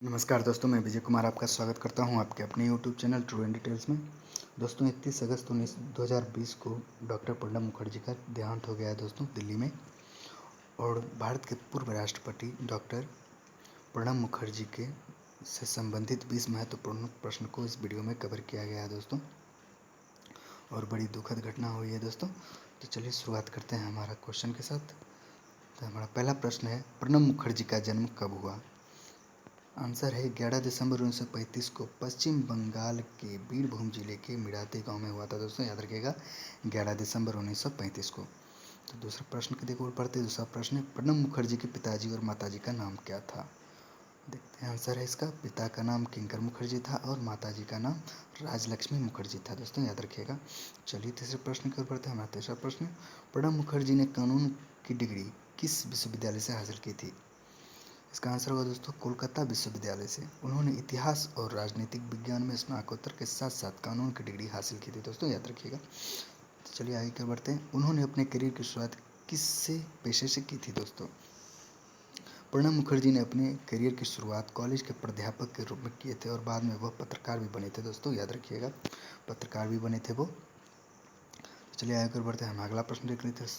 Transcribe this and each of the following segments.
नमस्कार दोस्तों, मैं विजय कुमार आपका स्वागत करता हूं आपके अपने YouTube channel true and details में। दोस्तों 31 अगस्त 2020 को डॉक्टर प्रणब मुखर्जी का देहांत हो गया है दोस्तों दिल्ली में। और भारत के पूर्व राष्ट्रपति डॉक्टर प्रणब मुखर्जी के से संबंधित 20 महत्वपूर्ण प्रश्न को इस वीडियो में कवर किया गया है दोस्तों। और बड़ी दुखद घटना हुई है दोस्तों। तो चलिए शुरुआत करते हैं हमारा क्वेश्चन के साथ। तो हमारा पहला प्रश्न है, प्रणब मुखर्जी का जन्म कब हुआ? आंसर है 11 दिसंबर 1935 को पश्चिम बंगाल के बीरभूम जिले के मिराती गांव में हुआ था दोस्तों, याद रखिएगा 11 दिसंबर 1935 को। तो दूसरा प्रश्न की देखो पढ़ते दूसरा प्रश्न है, प्रणब मुखर्जी के पिताजी और माताजी का नाम क्या था? देखते हैं आंसर है इसका, पिता का नाम किंकर मुखर्जी था और माताजी का नाम राजलक्ष्मी मुखर्जी था दोस्तों, याद रखिएगा। चलिए तीसरे प्रश्न की ओर बढ़ते हैं। हमारा तीसरा प्रश्न, प्रणब मुखर्जी ने कानून की डिग्री किस विश्वविद्यालय से हासिल की थी? इसका आंसर होगा दोस्तों कोलकाता विश्वविद्यालय से। उन्होंने इतिहास और राजनीतिक विज्ञान में स्नातकोत्तर के साथ साथ कानून की डिग्री हासिल की थी दोस्तों, याद रखिएगा। तो चलिए आगे क्या बढ़ते हैं। उन्होंने अपने करियर की शुरुआत किससे पेशे से की थी दोस्तों? प्रणब मुखर्जी ने अपने करियर की शुरुआत कॉलेज के प्राध्यापक के रूप में किए थे और बाद में वह पत्रकार भी बने थे दोस्तों, याद रखिएगा, पत्रकार भी बने थे वो। चलिए आगे बढ़ते हैं। हम अगला प्रश्न देख लेते हैं।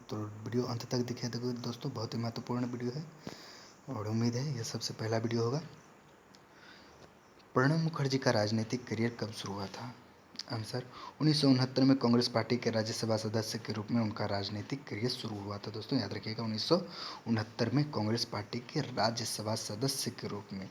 तो वीडियो अंत तक दिखे देखो दोस्तों, बहुत ही महत्वपूर्ण वीडियो है और उम्मीद है यह सबसे पहला वीडियो होगा। प्रणब मुखर्जी का राजनीतिक करियर कब शुरू हुआ था? आंसर 1969 में कांग्रेस पार्टी के राज्यसभा सदस्य के रूप में उनका राजनीतिक करियर शुरू हुआ था दोस्तों, याद रखिएगा 1969 में कांग्रेस पार्टी के राज्यसभा सदस्य के रूप में।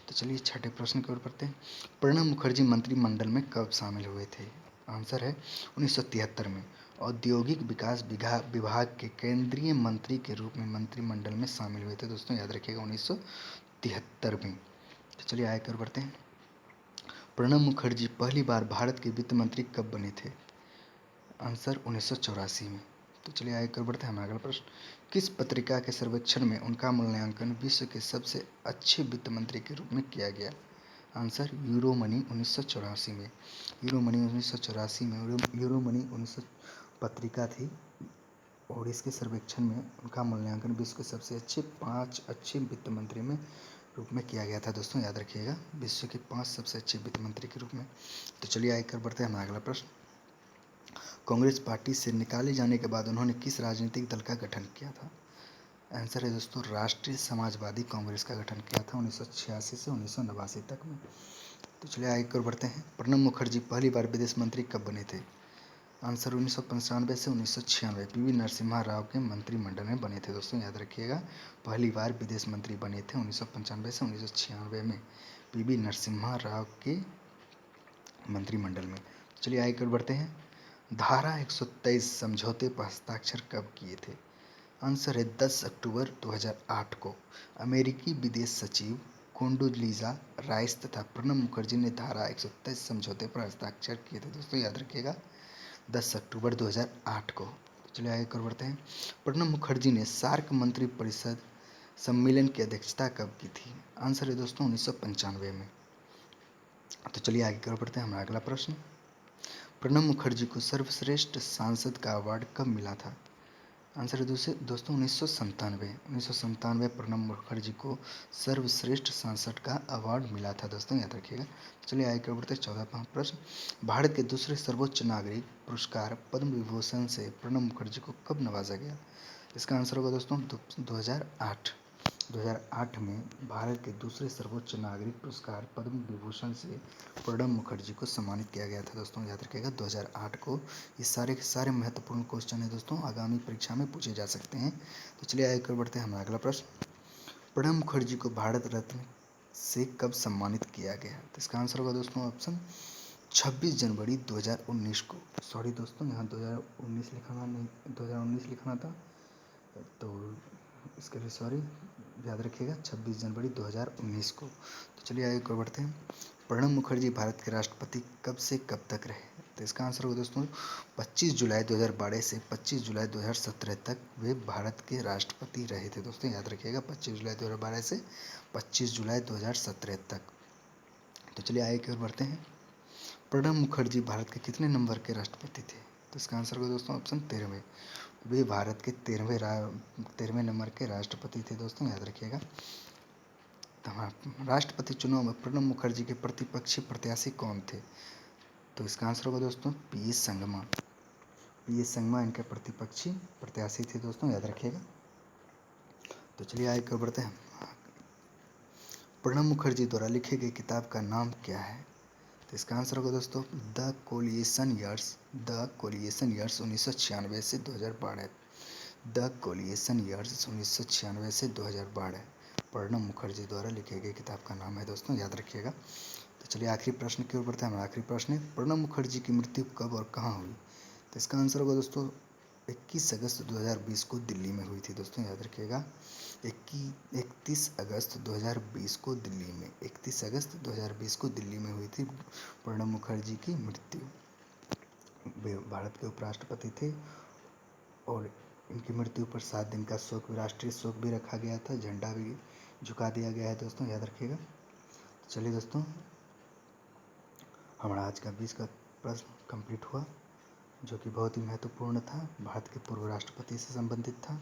तो चलिए छठे प्रश्न की ओर बढ़ते हैं। प्रणब मुखर्जी मंत्रिमंडल में कब शामिल हुए थे? आंसर है 1973 में औद्योगिक विकास विभाग के केंद्रीय मंत्री के रूप में मंत्रिमंडल में शामिल हुए थे दोस्तों, याद रखिएगा 1973 में। तो चलिए आगे कर बढ़ते हैं। प्रणब मुखर्जी पहली बार भारत के वित्त मंत्री कब बने थे? आंसर 1984 में। तो चलिए आगे कर बढ़ते हैं। हमारा अगला प्रश्न, किस पत्रिका के सर्वेक्षण में उनका मूल्यांकन विश्व के सबसे अच्छे वित्त मंत्री के रूप में किया गया? आंसर यूरोमनी 1984 में। यूरोमनी 1984 में यूरोमनी 19 पत्रिका थी और इसके सर्वेक्षण में उनका मूल्यांकन विश्व के सबसे अच्छे 5 अच्छे वित्त मंत्री में रूप में किया गया था दोस्तों, याद रखिएगा, विश्व के 5 सबसे अच्छे वित्त मंत्री के रूप में। तो चलिए आगे कर बढ़ते हैं। हमारा अगला प्रश्न, कांग्रेस पार्टी से निकाले जाने के बाद उन्होंने किस राजनीतिक दल का गठन किया था? आंसर है दोस्तों राष्ट्रीय समाजवादी कांग्रेस का गठन किया था 1986 से 1989 तक में। तो चलिए आगे कर बढ़ते हैं। प्रणब मुखर्जी पहली बार विदेश मंत्री कब बने थे? आंसर 1995 से 1996 पीवी नरसिम्हा राव के मंत्रिमंडल में बने थे दोस्तों, याद रखिएगा, पहली बार विदेश मंत्री बने थे 1995 से 1996 में पीवी नरसिम्हा राव के मंत्रिमंडल में। चलिए आगे कर बढ़ते हैं। धारा 123 समझौते पर हस्ताक्षर कब किए थे? आंसर है 10 अक्टूबर 2008 को। अमेरिकी विदेश सचिव कोंडोलीजा राइस तथा प्रणब मुखर्जी ने धारा 123 समझौते पर हस्ताक्षर किए थे दोस्तों, याद रखिएगा, 10 अक्टूबर 2008 को। चलिए आगे कर बढ़ते हैं। प्रणब मुखर्जी ने सार्क मंत्री परिषद सम्मेलन की अध्यक्षता कब की थी? आंसर है दोस्तों 1995 में। तो चलिए आगे कर बढ़ते हैं। हमारा अगला प्रश्न, प्रणब मुखर्जी को सर्वश्रेष्ठ सांसद का अवार्ड कब मिला था? आंसर है दोस्तों 1997 प्रणब मुखर्जी को सर्वश्रेष्ठ सांसद का अवार्ड मिला था दोस्तों, याद रखिएगा। चलिए आगे बढ़ते हैं। 14वां प्रश्न, भारत के दूसरे सर्वोच्च नागरिक पुरस्कार पद्म विभूषण से प्रणब मुखर्जी को कब नवाजा गया? इसका आंसर होगा दोस्तों 2008 में भारत के दूसरे सर्वोच्च नागरिक पुरस्कार पद्म विभूषण से प्रणब मुखर्जी को सम्मानित किया गया था दोस्तों, याद रखिएगा 2008 को। ये सारे के सारे महत्वपूर्ण क्वेश्चन है दोस्तों, आगामी परीक्षा में पूछे जा सकते हैं। तो चलिए आगे बढ़ते हैं। हमारा अगला प्रश्न, प्रणब मुखर्जी को भारत रत्न से कब सम्मानित किया गया? तो इसका आंसर होगा दोस्तों ऑप्शन 26 जनवरी 2019 को। सॉरी दोस्तों, यहाँ 2019 लिखाना नहीं, 2019 लिखना था, तो इसके लिए सॉरी, याद रखिएगा 26 जनवरी 2019 को। तो चलिए आगे बढ़ते हैं। प्रणब मुखर्जी भारत के राष्ट्रपति कब से कब तक रहे? तो इसका आंसर होगा दोस्तों 25 जुलाई 2012 से 25 जुलाई 2017 तक वे भारत के राष्ट्रपति रहे थे दोस्तों, याद रखिएगा 25 जुलाई 2012 से 25 जुलाई 2017 तक। तो चलिए आगे की ओर बढ़ते हैं। प्रणब मुखर्जी भारत के कितने नंबर के राष्ट्रपति थे? तो इसका आंसर होगा दोस्तों ऑप्शन 13वें। वे भारत के 13वें नंबर के राष्ट्रपति थे दोस्तों, याद रखिएगा। तो हमारा राष्ट्रपति चुनाव में प्रणब मुखर्जी के प्रतिपक्षी प्रत्याशी कौन थे? तो इसका आंसर होगा दोस्तों पीएस संगमा। पीएस संगमा इनके प्रतिपक्षी प्रत्याशी थे दोस्तों, याद रखिएगा। तो चलिए आगे की ओर बढ़ते हैं। प्रणब मुखर्जी द्वारा लिखी गई किताब का नाम क्या है? तो इसका आंसर होगा दोस्तों the coalition years. The coalition years 1996 से 2012। द कोलिएशन ईयर्स 1996 से 2012 प्रणब मुखर्जी द्वारा लिखे गए किताब का नाम है दोस्तों, याद रखिएगा। तो चलिए आखिरी प्रश्न की ओर बढ़ते हैं। हमारा आखिरी प्रश्न है प्रणब मुखर्जी की मृत्यु कब और कहाँ हुई? तो इसका आंसर होगा दोस्तों 21 अगस्त 2020 को दिल्ली में हुई थी दोस्तों, याद रखिएगा। 31 अगस्त 2020 को दिल्ली में 31 अगस्त 2020 को दिल्ली में हुई थी प्रणब मुखर्जी की मृत्यु। वे भारत के उपराष्ट्रपति थे और इनकी मृत्यु पर 7 दिन का शोक, राष्ट्रीय शोक भी रखा गया था, झंडा भी झुका दिया गया है दोस्तों, याद रखिएगा। चलिए दोस्तों, हमारा आज का 20 का प्रश्न कंप्लीट हुआ, जो कि बहुत ही महत्वपूर्ण था, भारत के पूर्व राष्ट्रपति से संबंधित था।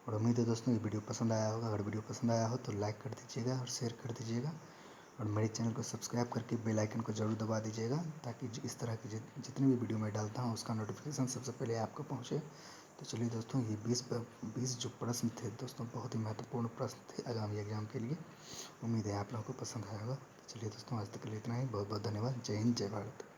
और उम्मीद है दोस्तों ये वीडियो पसंद आया होगा। अगर वीडियो पसंद आया हो तो लाइक कर दीजिएगा और शेयर कर दीजिएगा, और मेरे चैनल को सब्सक्राइब करके बेल आइकन को ज़रूर दबा दीजिएगा, ताकि इस तरह की जितनी भी वीडियो मैं डालता हूँ उसका नोटिफिकेशन सबसे पहले आपको पहुँचे। तो चलिए दोस्तों, ये 20 जो प्रश्न थे दोस्तों, बहुत ही महत्वपूर्ण प्रश्न थे आगामी एग्जाम के लिए। उम्मीद है आप लोगों को पसंद आया होगा। तो चलिए दोस्तों, आज तक के लिए इतना ही। बहुत बहुत धन्यवाद। जय हिंद, जय भारत।